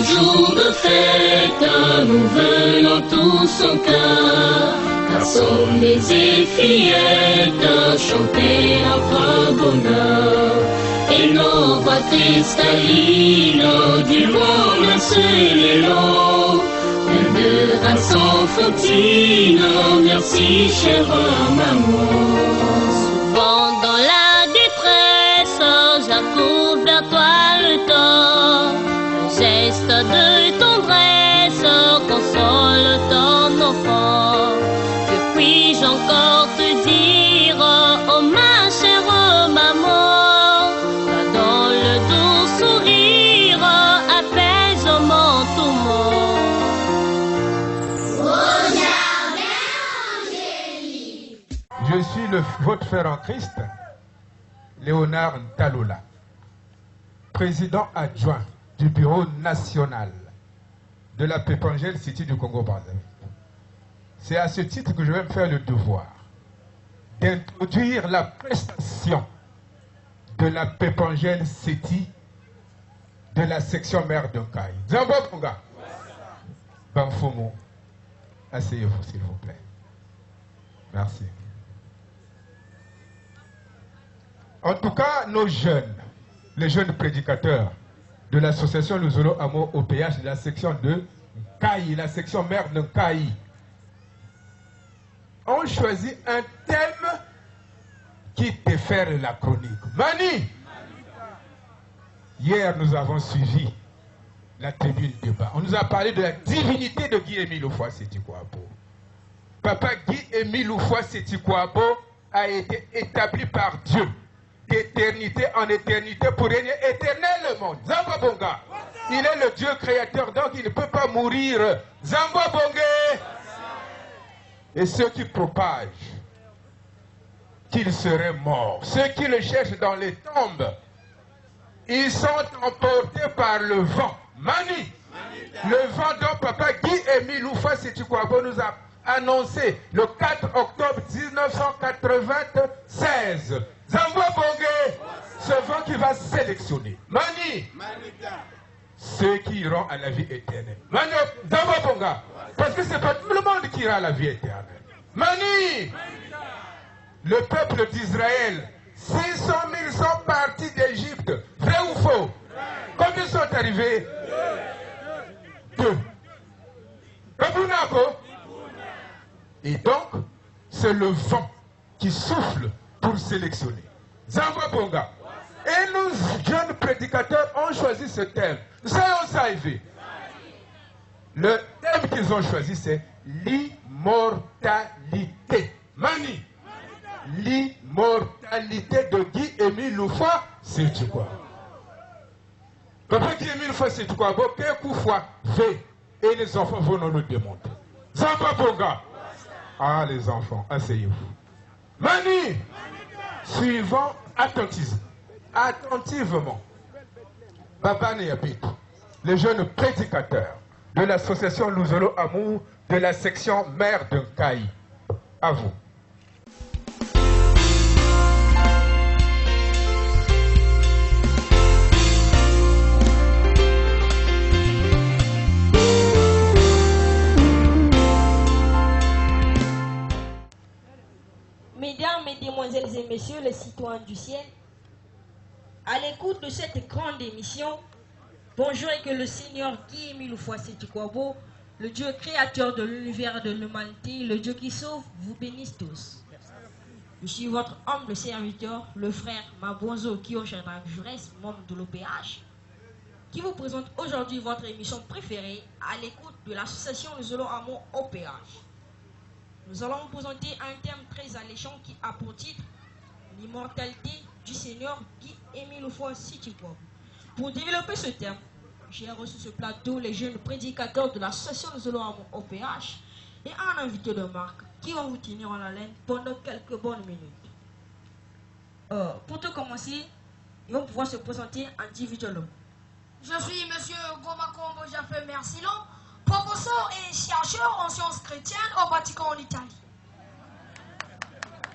jour de fête, nous venons tous en cœur, car sommes des et fillettes, chanter notre bonheur. Et nos voix cristallines du monde un seul élan, plein de grâce enfantine, merci chère maman. Souvent dans la détresse, j'accours vers toi le temps, un geste de tendresse console ton enfant. Que puis-je encore te dire, oh ma chère maman, toi dans le doux sourire apaise mon tourment. Je suis votre frère en Christ, Léonard Ntalola, président adjoint du bureau national de la Pépangel City du Congo-Brazzaville. C'est à ce titre que je vais me faire le devoir d'introduire la prestation de la Pépangel City de la section mère de Nkaï. Zambo Ponga. Banfomo, asseyez-vous s'il vous plaît. Merci. En tout cas, nos jeunes, les jeunes prédicateurs de l'association Luzolo Amour OPH de la section de Nkaï, la section mère de Nkaï, ont choisi un thème qui défère la chronique. Mani! Hier, nous avons suivi la tribune débat. On nous a parlé de la divinité de Guy-Émile Houphouët-Sétikwabo. Papa Guy-Émile Houphouët-Sétikwabo a été établi par Dieu d'éternité en éternité pour régner éternellement. Zamba Bonga. Il est le Dieu créateur, donc il ne peut pas mourir. Zamba Bonga. Et ceux qui propagent qu'il serait mort, ceux qui le cherchent dans les tombes, ils sont emportés par le vent. Mani. Le vent dont papa Guy-Émile Houphouët-Sétikwabo nous a annoncé le 4 octobre 1996. Zamba Bonge, ce vent qui va sélectionner. Mani, ceux qui iront à la vie éternelle. Mani, Zamba Bonga, parce que ce n'est pas tout le monde qui ira à la vie éternelle. Mani, le peuple d'Israël, 600 000 sont partis d'Égypte. Vrai ou faux? Combien sont arrivés? 2. Et donc, c'est le vent qui souffle pour sélectionner. Zamba Bonga. Et nous, jeunes prédicateurs, ont choisi ce thème. Nous savons ça arrivé. Le thème qu'ils ont choisi, c'est l'immortalité. Mani. L'immortalité de Guy-Émile Houphouët-Sétikwabo. Papa Guy-Émile Houphouët-Sétikwabo, Pékoufoué, V. Et les enfants vont nous démontrer. Zamba Bonga. Ah, les enfants, asseyez-vous. Mani, suivant attentivement, Baba Neyabit, le jeune prédicateur de l'association Luzolo Amour de la section mère de Nkaï. À vous. Mesdames, Mesdemoiselles et Messieurs les citoyens du ciel, à l'écoute de cette grande émission, bonjour et que le Seigneur Guy-Émile Houphouët-Sétikwabo, le Dieu créateur de l'univers et de l'humanité, le Dieu qui sauve, vous bénisse tous. Je suis votre humble serviteur, le frère Mabonzo Kiyoshanak Jurès, membre de l'OPH, qui vous présente aujourd'hui votre émission préférée à l'écoute de l'association Luzolo Amour OPH. Nous allons vous présenter un thème très alléchant qui a pour titre l'immortalité du Seigneur Guy-Émile Houphouët-Sétikwabo. Pour développer ce thème, j'ai reçu ce plateau les jeunes prédicateurs de l'association Luzolo Amour OPH et un invité de marque qui va vous tenir en haleine pendant quelques bonnes minutes. Pour tout commencer, ils vont pouvoir se présenter individuellement. Je suis M. Gomakombo Jafé Mercilon, professeur et chercheur en sciences chrétiennes au Vatican en Italie.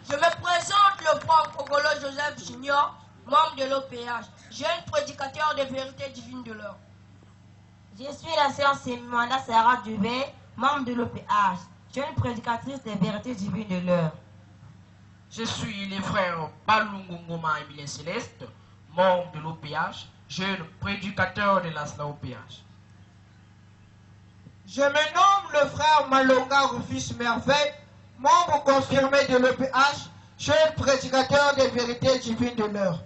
Je me présente le prof Ogolo Joseph Junior, membre de l'OPH, jeune prédicateur des vérités divines de l'heure. Je suis la sœur Simona Sarah Dubé, membre de l'OPH, jeune prédicatrice des vérités divines de l'heure. Je suis le frère Balungungoma Emilien Céleste, membre de l'OPH, jeune prédicateur de la OPH. Je me nomme le frère Malonga Rufus Merveille, membre confirmé de l'OPH, jeune prédicateur des vérités divines de l'heure.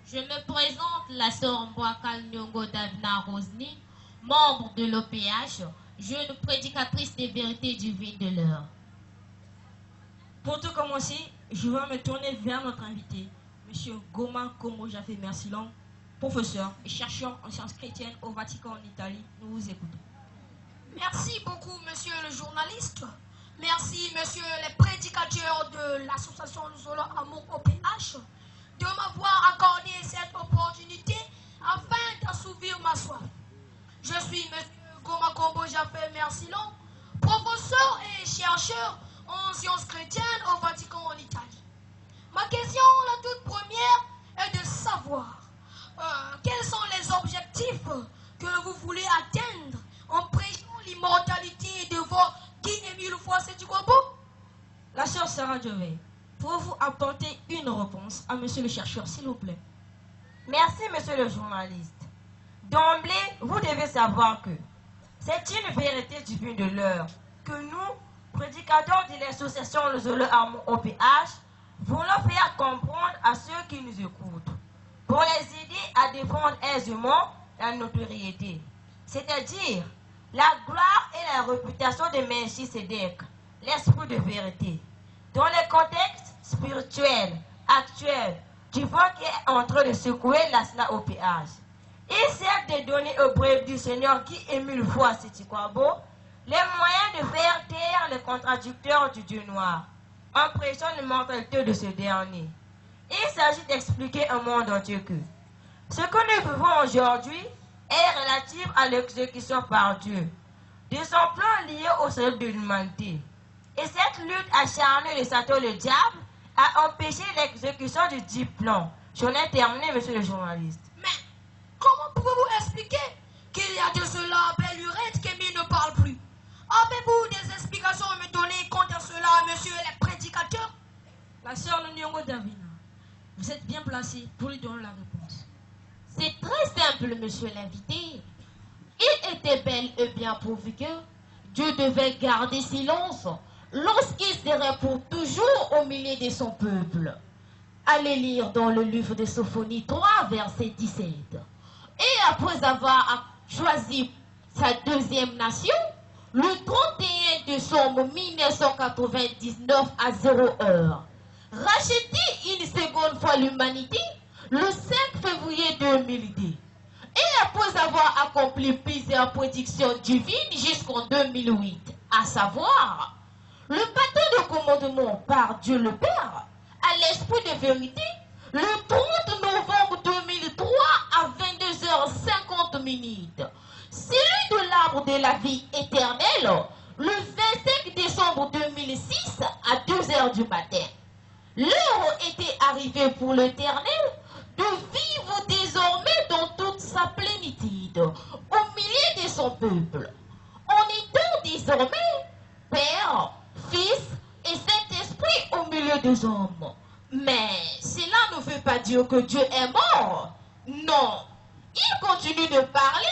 Je me présente la sœur Mbouakal Nyongo Davina Rosny, membre de l'OPH, jeune prédicatrice des vérités divines de l'heure. Pour tout commencer, je vais me tourner vers notre invité, M. Goma Kombo Jafé Mercilon, professeur et chercheur en sciences chrétiennes au Vatican en Italie. Nous vous écoutons. Merci beaucoup, monsieur le journaliste. Merci, monsieur le prédicateur de l'association Solo Amour OPH, de m'avoir accordé cette opportunité afin d'assouvir ma soif. Je suis monsieur Goma Kombo Jafé Mercilon, professeur et chercheur en sciences chrétiennes au Vatican en Italie. Ma question, la toute première, est de savoir quels sont les objectifs que vous voulez atteindre en prêchant l'immortalité de votre Guy-Émile Foissé-Tukwabo. La sœur Sarah Dubé, pouvez-vous apporter une réponse à monsieur le chercheur, s'il vous plaît? Merci, monsieur le journaliste. D'emblée, vous devez savoir que c'est une vérité divine de l'heure que nous, prédicateurs de l'association Le Zolo Amour OPH, voulons faire comprendre à ceux qui nous écoutent, pour les aider à défendre aisément la notoriété, c'est-à-dire la gloire et la réputation de Melchisedec, l'esprit de vérité, dans le contexte spirituel actuel du vent qui est en train de secouer la SNA OPH. Il sert de donner au bref du Seigneur Guy-Émile Foissé-Tukwabo les moyens de faire taire les contradicteurs du Dieu noir, en prêchant l'immortalité de ce dernier. Il s'agit d'expliquer au monde entier que ce que nous vivons aujourd'hui est relatif à l'exécution par Dieu de son plan lié au salut de l'humanité. Et cette lutte acharnée de Satan le diable a empêché l'exécution du dit plan. J'en ai terminé, monsieur le journaliste. Mais comment pouvez-vous expliquer qu'il y a de cela belle lurette qu'Émile ne parle plus? Avez-vous des explications à me donner quant à cela, monsieur le prédicateur? La sœur Nyongo Davina, vous êtes bien placé pour lui donner la réponse. C'est très simple, monsieur l'invité. Il était bel et bien pourvu que Dieu devait garder silence lorsqu'il serait pour toujours au milieu de son peuple. Allez lire dans le livre de Sophonie 3, verset 17. Et après avoir choisi sa deuxième nation, le 31 décembre 1999 à 0h, racheter une seconde fois l'humanité le 5 février 2002. Et après avoir accompli plusieurs prédictions divines jusqu'en 2008, à savoir le bateau de commandement par Dieu le Père à l'esprit de vérité le 30 novembre 2003 à 22h50, celui de l'arbre de la vie éternelle le 25 décembre 2006 à 2h du matin. L'heure était arrivée pour l'Éternel de vivre désormais dans toute sa plénitude au milieu de son peuple, en étant désormais Père, Fils et Saint-Esprit au milieu des hommes. Mais cela ne veut pas dire que Dieu est mort. Non, il continue de parler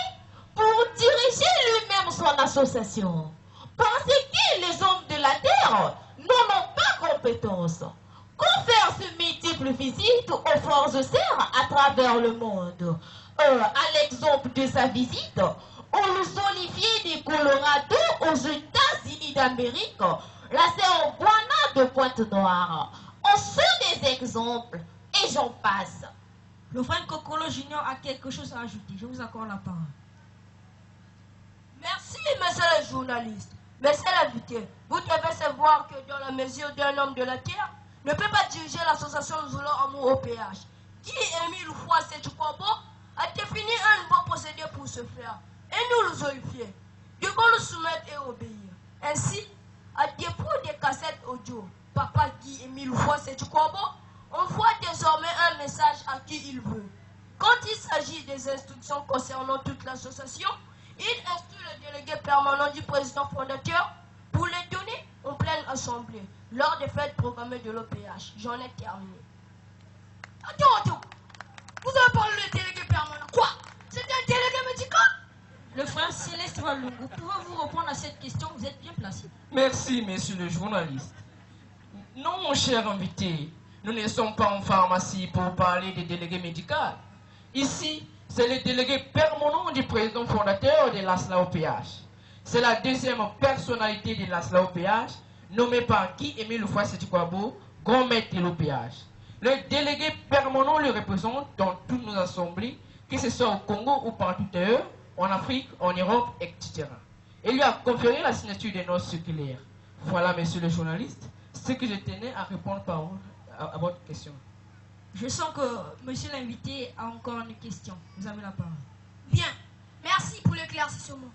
pour diriger lui-même son association. Parce que les hommes de la terre n'en ont pas compétence. Confère ce multiples visites aux forces serres à travers le monde. À l'exemple de sa visite aux oliviers du Colorado aux États-Unis d'Amérique, la sœur Guana de Pointe-Noire. En sont des exemples et j'en passe. Le frère Kokolo Junior a quelque chose à ajouter. Je vous accorde la parole. Merci, monsieur le journaliste. Monsieur l'invité, vous devez savoir que dans la mesure d'un homme de la terre, ne peut pas diriger l'association Zolo Amour au PH. Guy-Émile Foissé-Tukwabo a défini un bon procédé pour ce faire. Et nous le olifiers devons le soumettre et obéir. Ainsi, à défaut des cassettes audio, Papa Guy-Émile Foissé-Tukwabo envoie désormais un message à qui il veut. Quand il s'agit des instructions concernant toute l'association, Il instruit le délégué permanent du président fondateur pour les donner en pleine assemblée lors des fêtes programmées de l'OPH. J'en ai terminé. Attends. Vous avez parlé de délégué permanent. Quoi? C'est un délégué médical? Le frère Céleste Walungu, pouvez-vous répondre à cette question? Vous êtes bien placé. Merci, monsieur le journaliste. Non, mon cher invité, nous ne sommes pas en pharmacie pour parler des délégués médicaux. Ici, c'est le délégué permanent du président fondateur de l'ASLA-OPH. C'est la deuxième personnalité de l'ASLA-OPH, nommée par Guy-Émile Loufoua-Sétikwabo, grand maître de l'OPH. Le délégué permanent le représente dans toutes nos assemblées, que ce soit au Congo ou partout ailleurs, en Afrique, en Europe, etc. Et lui a conféré la signature des notes circulaires. Voilà, monsieur le journaliste, ce que je tenais à répondre à votre question. Je sens que monsieur l'invité a encore une question. Vous avez la parole. Bien, merci pour l'éclaircissement.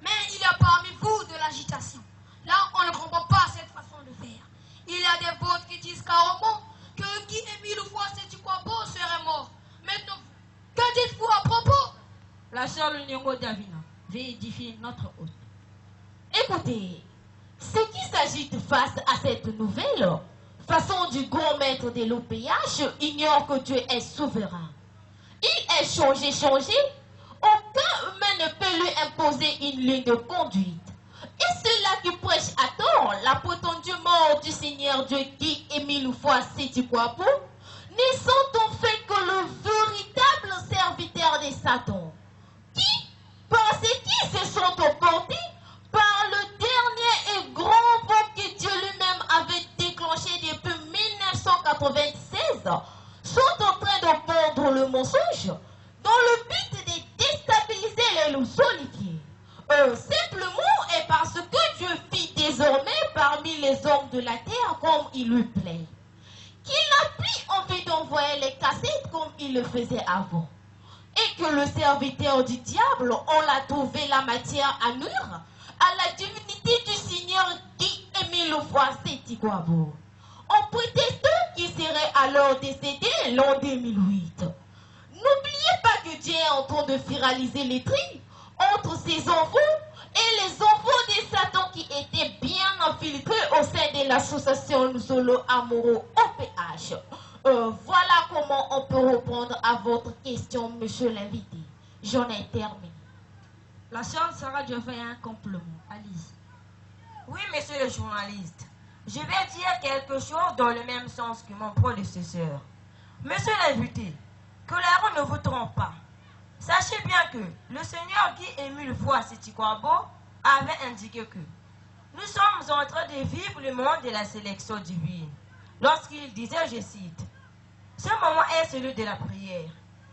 Mais il y a parmi vous de l'agitation. Là, on ne comprend pas cette façon de faire. Il y a des vôtres qui disent carrément que Guy-Émile Loufoua-Sétikwabo serait mort. Maintenant, que dites-vous à propos? La sœur Lunyongo Davina veut édifier notre hôte. Écoutez, ceux qui s'agitent face à cette nouvelle façon du grand maître de l'OPH ignorent que Dieu est souverain. Il est changé. Aucun humain ne peut lui imposer une ligne de conduite. Et ceux-là qui prêchent à tort la prétendue mort du Seigneur Dieu Guy-Émile Loufoua-Sétikwabo ne sont en fait que le véritable serviteur de Satan. Parce qu'ils se sont emportés par le dernier et grand vent que Dieu lui-même avait déclenché depuis 1996, sont en train de pondre le mensonge dans le but de déstabiliser les loups solidiers. Simplement et parce que Dieu fit désormais parmi les hommes de la terre comme il lui plaît. Qu'il n'a plus envie d'envoyer les cassettes comme il le faisait avant. Et que le serviteur du diable, on l'a trouvé la matière à nuire à la divinité du Seigneur Guy-Émile Loufoua-Sétikwabo. En prétextant qu'il serait alors décédé l'an 2008. N'oubliez pas que Dieu est en train de finaliser les tri entre ses enfants et les enfants de Satan qui étaient bien infiltrés au sein de l'association Nzolo Amoro OPH. Voilà comment on peut répondre à votre question, monsieur l'invité. J'en ai terminé. La sœur Sarah Dieu fait un complément. Alice. Oui, monsieur le journaliste. Je vais dire quelque chose dans le même sens que mon prédécesseur. Monsieur l'invité, que la roue ne vous trompe pas. Sachez bien que le Seigneur Guy-Émile Loufoua-Sétikwabo avait indiqué que nous sommes en train de vivre le moment de la sélection divine. Lorsqu'il disait, je cite, ce moment est celui de la prière,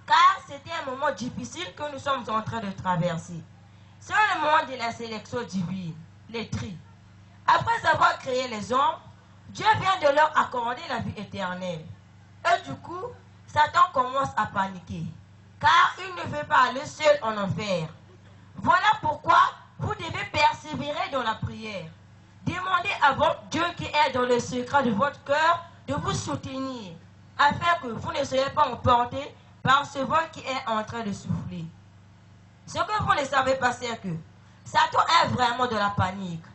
car c'était un moment difficile que nous sommes en train de traverser. C'est le moment de la sélection divine, les tri. Après avoir créé les hommes, Dieu vient de leur accorder la vie éternelle. Et du coup, Satan commence à paniquer, car il ne veut pas aller seul en enfer. Voilà pourquoi vous devez persévérer dans la prière. Demandez à votre Dieu qui est dans le secret de votre cœur de vous soutenir, afin que vous ne soyez pas emportés par ce vent qui est en train de souffler. Ce que vous ne savez pas, c'est que Satan est vraiment de la panique.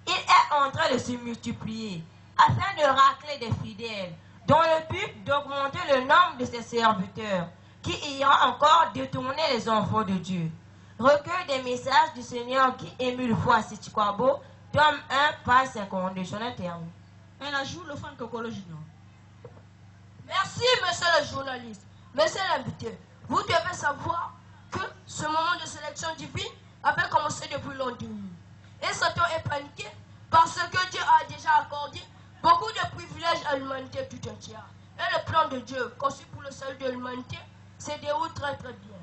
Il est en train de se multiplier afin de racler des fidèles, dans le but d'augmenter le nombre de ses serviteurs qui iront encore détourner les enfants de Dieu. Recueil des messages du Seigneur Guy-Émile Loufoua-Sétikwabo, tome 1, page 52. J'en ai terminé. Un ajout, le fan Kokolo Junior. Merci, monsieur le journaliste. Monsieur l'invité, vous devez savoir que ce moment de sélection divine avait commencé depuis l'an 2000. Et Satan est paniqué parce que Dieu a déjà accordé beaucoup de privilèges à l'humanité tout entière. Et le plan de Dieu, conçu pour le salut de l'humanité, se déroule très très bien.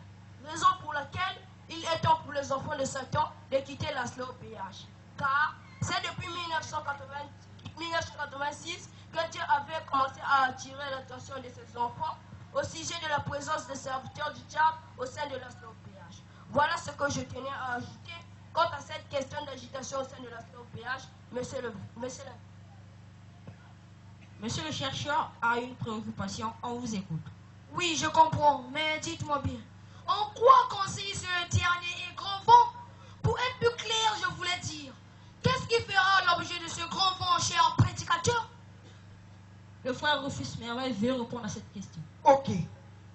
Raison pour laquelle il est temps pour les enfants de Satan de quitter la OPH. Car c'est depuis 1986 que Dieu avait commencé à attirer l'attention de ses enfants au sujet de la présence des serviteurs du diable au sein de la OPH. Voilà ce que je tenais à ajouter quant à cette question d'agitation au sein de la OPH, Monsieur le chercheur a une préoccupation, on vous écoute. Oui, je comprends, mais dites-moi bien, en quoi consiste le dernier et grand vent vrai dire, qu'est-ce qui fera l'objet de ce grand vent, cher prédicateur? Le frère Rufus Merveille veut répondre à cette question. Ok.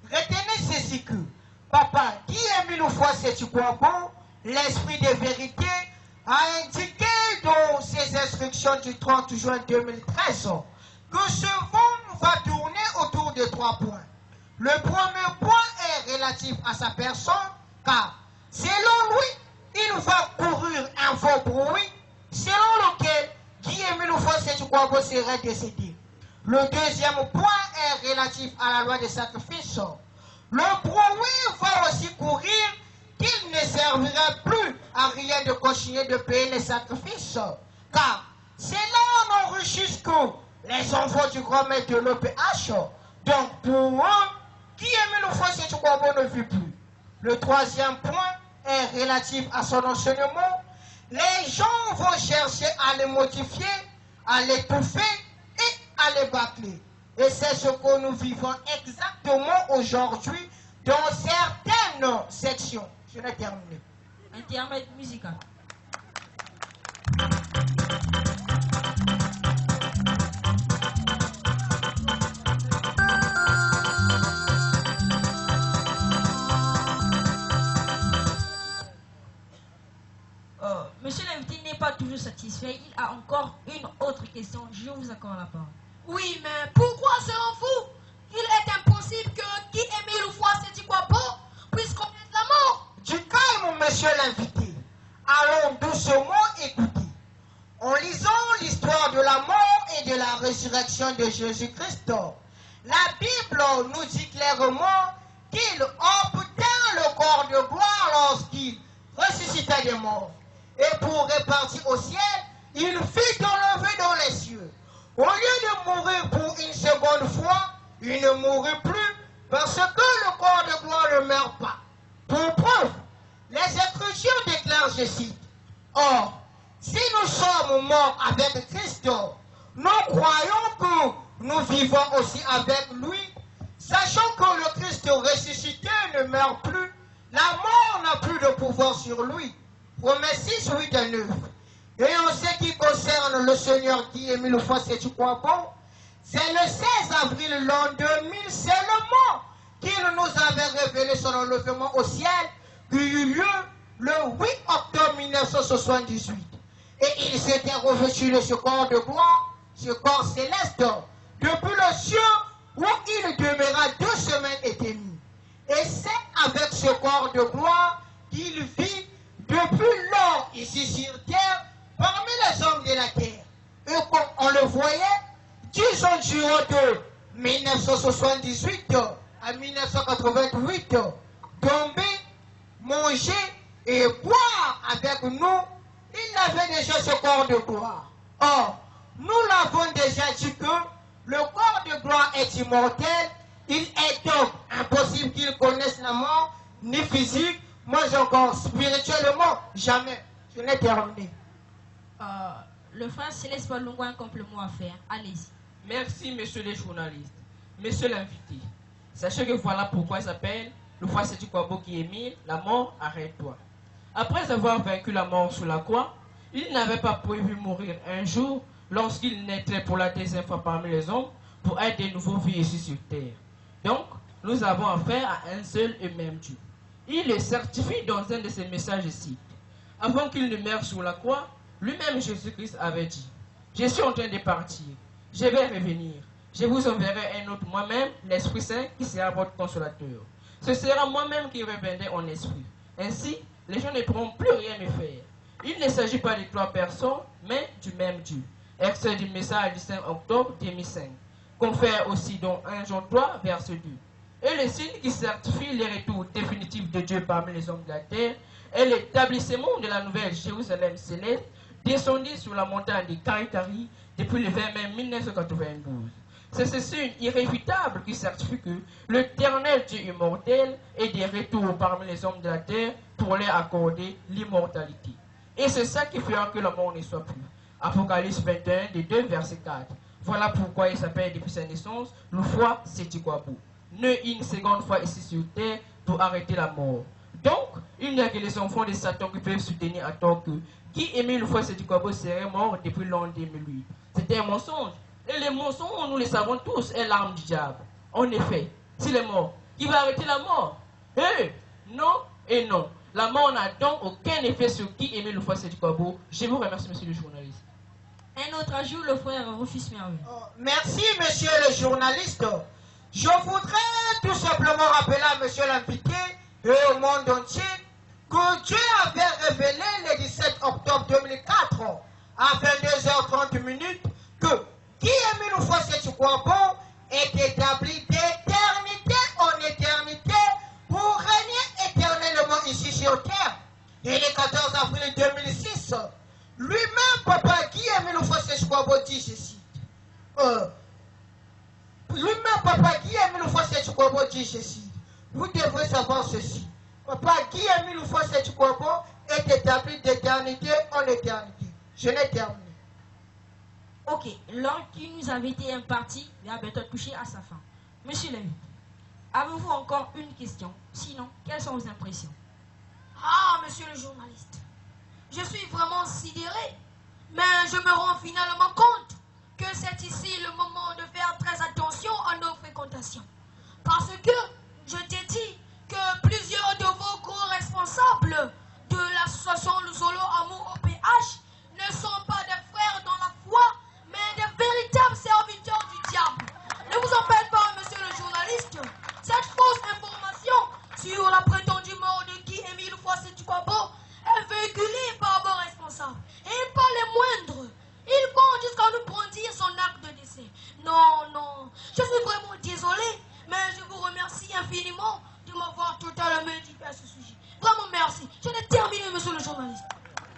Retenez ceci que Papa Guy Émile Loufoy-Séthioukwabo, l'esprit de vérité, a indiqué dans ses instructions du 30 juin 2013 que ce vent va tourner autour de 3 points. Le premier point est relatif à sa personne, car selon lui, il va courir un faux bruit selon lequel Guy Émile Loufoy-Séthioukwabo serait décédé. Le deuxième point est relatif à la loi des sacrifices. Le bruit va aussi courir qu'il ne servira plus à rien de continuer de payer les sacrifices. Car c'est là on enrichit que les enfants du grand maître de l'OPH. Donc pour eux, Guy Émile Loufoy-Séthioukwabo ne vit plus. Le troisième point est relatif à son enseignement. Les gens vont chercher à les modifier, à l'étouffer et à les bâcler. Et c'est ce que nous vivons exactement aujourd'hui dans certaines sections. Je l'ai terminé. Intermède musical. Monsieur l'invité n'est pas toujours satisfait. Il a encore une autre question. Je vous accorde la parole. Oui, mais pourquoi selon vous, il est impossible que Guy Émile Loufoy-Séthioukwabo puisse connaître la mort? Du calme, monsieur l'invité. Allons doucement écouter. En lisant l'histoire de la mort et de la résurrection de Jésus-Christ, la Bible nous dit clairement qu'il obtint le corps de gloire lorsqu'il ressuscita des morts. Et pour repartir au ciel, il fut enlevé dans les cieux. Au lieu de mourir pour une seconde fois, il ne mourut plus parce que le corps de gloire ne meurt pas. Pour preuve, les Écritures déclarent, je cite, « Or, si nous sommes morts avec Christ, nous croyons que nous vivons aussi avec lui, sachant que le Christ ressuscité ne meurt plus, la mort n'a plus de pouvoir sur lui. » Promesse 6, 8 et 9. Et en ce qui concerne le Seigneur Guy Émile Loufoy-Séthioukwabo, c'est le 16 avril l'an 2000 seulement qu'il nous avait révélé son enlèvement au ciel qui eut lieu le 8 octobre 1978. Et il s'était revêtu de ce corps de gloire, ce corps céleste, depuis le ciel où il demeura 2 semaines et demie. Et c'est avec ce corps de gloire qu'il vit depuis lors ici sur terre parmi les hommes de la terre. Et comme on le voyait, 10 ans durant de 1978 à 1988, tomber, manger et boire avec nous, il avait déjà ce corps de gloire. Or, nous l'avons déjà dit que le corps de gloire est immortel, il est donc impossible qu'il connaisse la mort, ni physique, moi encore spirituellement, jamais. Je l'ai terminé. Le frère Céleste Balungo a un complément à faire. Allez-y. Merci, monsieur les journalistes. Monsieur l'invité, sachez que voilà pourquoi il s'appelle Loufoy-Séthioukwabo Guy Émile, la mort, arrête-toi. Après avoir vaincu la mort sous la croix, il n'avait pas prévu mourir un jour lorsqu'il naîtrait pour la deuxième fois parmi les hommes pour être de nouveau vu ici sur terre. Donc, nous avons affaire à un seul et même Dieu. Il le certifie dans un de ses messages ici. Avant qu'il ne meure sur la croix, lui-même Jésus-Christ avait dit, « Je suis en train de partir, je vais revenir. Je vous enverrai un autre moi-même, l'Esprit Saint, qui sera votre consolateur. Ce sera moi-même qui reviendrai en esprit. Ainsi, les gens ne pourront plus rien me faire. Il ne s'agit pas de 3 personnes, mais du même Dieu. » Extrait du message du 5 octobre 2005. Confère aussi dans 1 Jean 3, verset 2. Et le signe qui certifie le retour définitif de Dieu parmi les hommes de la terre est l'établissement de la nouvelle Jérusalem céleste descendue sur la montagne de Karitari depuis le 20 mai 1992. C'est ce signe irréfutable qui certifie que l'éternel Dieu immortel est de retour parmi les hommes de la terre pour leur accorder l'immortalité. Et c'est ça qui fera que la mort ne soit plus. Apocalypse 21, de 2, verset 4. Voilà pourquoi il s'appelle depuis sa naissance Loufoy-Séthioukwabo. Né une seconde fois ici sur terre pour arrêter la mort. Donc, Il n'y a que les enfants de Satan qui peuvent soutenir à tort que Guy-Émile Houphouët-Sétiquabo serait mort depuis l'an 2008. C'était un mensonge. Et les mensonges, nous le savons tous, est l'arme du diable. En effet, s'il est mort, qui va arrêter la mort? Non et non. La mort n'a donc aucun effet sur Guy-Émile Houphouët-Sétiquabo. Je vous remercie, monsieur le journaliste. Un autre ajout, le frère Rufus Merveille. Merci, monsieur le journaliste. Je voudrais tout simplement rappeler à monsieur l'invité et au monde entier que Dieu avait révélé le 17 octobre 2004 à 22h30 que Guy-Émile Houphouët-Sétiquabo est établi d'éternité en éternité pour régner éternellement ici sur terre. Et le 14 avril 2006, lui-même, papa Guy-Émile Houphouët-Sétiquabo dit ceci. Lui-même, papa Guy-Émile Houphouët-Sétiquabo dit ceci. Vous devrez savoir ceci. Papa Guy-Émile Houphouët-Sétiquabo est établi d'éternité en éternité. Je l'ai terminé. Ok, l'heure qui nous avait été impartie va bientôt toucher à sa fin. Monsieur Lévy, avez-vous encore une question? Sinon, quelles sont vos impressions? Ah, monsieur le journaliste, je suis vraiment sidéré, mais je me rends finalement compte que c'est ici le moment de faire très attention à nos fréquentations. Parce que je t'ai dit que plusieurs de vos co-responsables de l'association Le Solo Amour OPH ne sont pas des frères dans la foi, mais des véritables serviteurs du diable. Ne vous en faites pas, monsieur le journaliste. Cette fausse information sur la prétendue mort de Guy-Émile Houphouët-Sétiquabo est véhiculée par vos responsables. Et pas les moindres. Ils vont jusqu'à nous brandir son acte de décès. Non, je suis vraiment désolé, mais je vous remercie infiniment de m'avoir totalement éduqué à ce sujet. Vraiment merci. Je l'ai terminé, monsieur le journaliste.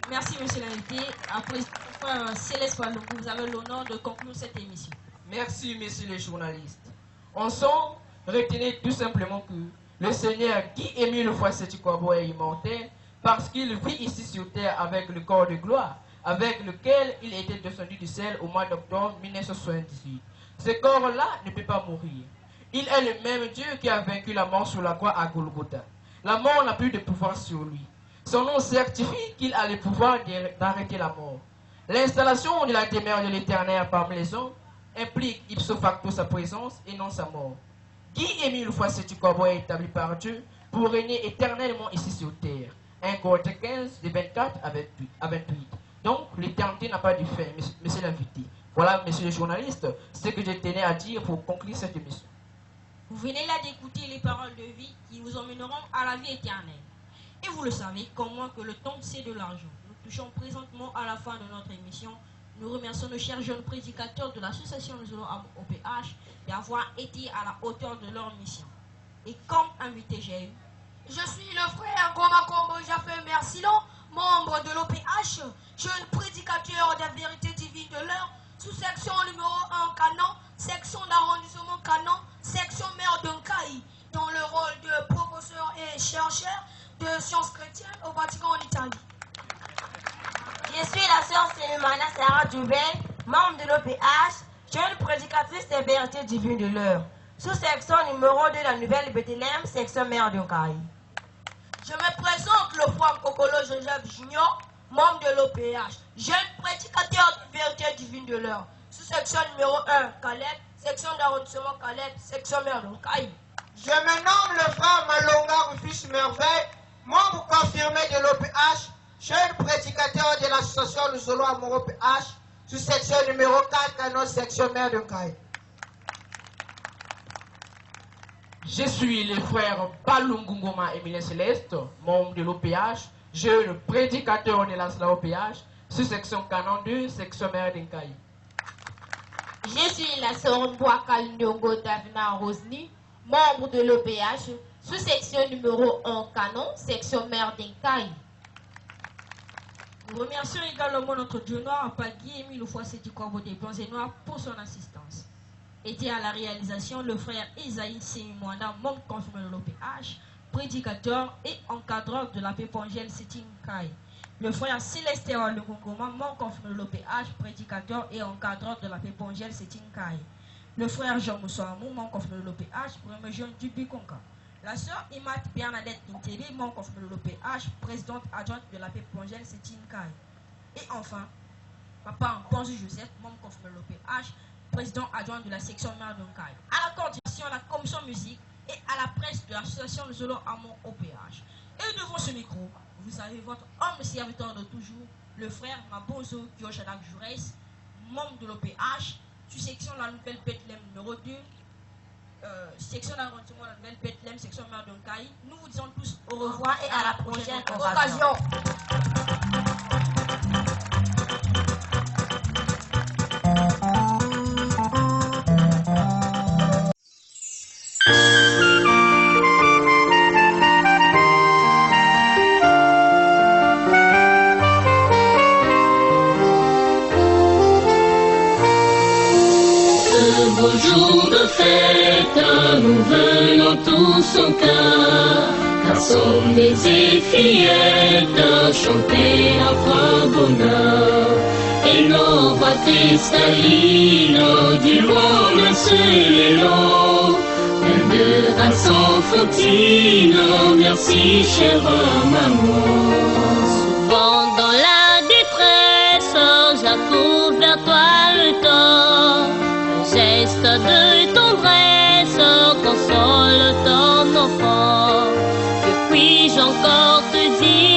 Merci, monsieur l'invité. Après, frère Céleste Walongo, vous avez l'honneur de conclure cette émission. Merci, messieurs les journalistes. Ensemble, retenez tout simplement que le Seigneur Guy-Émile Houphouët-Sétiquabo est immortel parce qu'il vit ici sur terre avec le corps de gloire avec lequel il était descendu du ciel au mois d'octobre 1978. Ce corps-là ne peut pas mourir. Il est le même Dieu qui a vaincu la mort sur la croix à Golgotha. La mort n'a plus de pouvoir sur lui. Son nom certifie qu'il a le pouvoir d'arrêter la mort. L'installation de la demeure de l'Éternel parmi les hommes implique ipso facto sa présence et non sa mort. Guy-Émile Houphouët-Sétiquabo est établi par Dieu pour régner éternellement ici sur terre. 1 Corinthiens 15, de 24 à 28. Donc, l'éternité n'a pas de fin, monsieur l'invité. Voilà, monsieur le journaliste, ce que je tenais à dire pour conclure cette émission. Vous venez là d'écouter les paroles de vie qui vous emmèneront à la vie éternelle. Et vous le savez, comme moi, que le temps, c'est de l'argent. Nous touchons présentement à la fin de notre émission. Nous remercions nos chers jeunes prédicateurs de l'association Le Solo Amour OPH d'avoir été à la hauteur de leur mission. Et comme invité, j'ai eu... Je suis le frère Goma Kombo Jafé Mercilon, membre de l'OPH, jeune prédicateur des vérités divines de l'heure, sous-section numéro 1 Canon, section d'arrondissement Canon, section maire d'Uncaï, dans le rôle de professeur et chercheur de sciences chrétiennes au Vatican en Italie. Je suis la sœur Sélimana Sarah Djoubel, membre de l'OPH, jeune prédicatrice des vérités divines de l'heure, sous-section numéro 2 de la Nouvelle Bethléem, section maire d'Uncaï. Je me présente le frère Kokolo Joseph Junior, membre de l'OPH, jeune prédicateur de vérité divine de l'heure, sous-section numéro 1, Caleb, section d'arrondissement Caleb, section maire d'Uncaï. Je me nomme le frère Malonga Rufus Merveille, membre confirmé de l'OPH, jeune prédicateur de l'association Le Solo Amour OPH, sous-section numéro 4, Canon, section maire d'Uncaï. Je suis le frère Balungungoma Emilien Céleste, membre de l'OPH, jeune prédicateur de la OPH, sous-section Canon 2, section maire d'Uncaï. Je suis la sœur Mbouakal Nyongo Davina Rosny, membre de l'OPH, sous-section numéro 1 Canon, section maire d'Uncaï. Nous remercions également notre Dieu noir, Père Guy-Émile Houphouët-Sétiquabo des Blancs et Noirs pour son assistance. Était à la réalisation le frère Isaïe Sémimouanda, membre confirmé de l'OPH, prédicateur et encadreur de la Pépongèle Sétinkaï. Le frère Céleste Walongoma, membre confirmé de l'OPH, prédicateur et encadreur de la Pépongèle Sétinkaï. Le frère Jean Moussoamou, membre confirmé de l'OPH, premier jeune du Bikonka. La sœur Imat Bernadette Intébé, membre confirmé de l'OPH, présidente adjointe de la paix plongelle, c'est Tinkai. Et enfin, Papa Ponzi Joseph, membre confirmé de l'OPH, président adjoint de la section Mardonkai. À la coordination, à la commission musique et à la presse de l'association de Zolo Amour OPH. Et devant ce micro, vous avez votre homme serviteur de toujours, le frère Mabonzo Kyochadak Jures, membre de l'OPH, sur section de la Nouvelle Bethléem numéro 2, section d'arrondissement de la Nouvelle Bethléem, section Mardonkai. Nous vous disons tous au revoir et à la prochaine occasion. Jour de fête, nous venons tous en cœur, car sommes des fillettes, chanter notre bonheur. Et nos voix cristallines diront d'un seul élan, de grâce sans fautine, merci chère maman. Souvent dans la détresse, j'accours vers toi le temps. Geste de tendresse console ton enfant. Que puis-je encore te dire?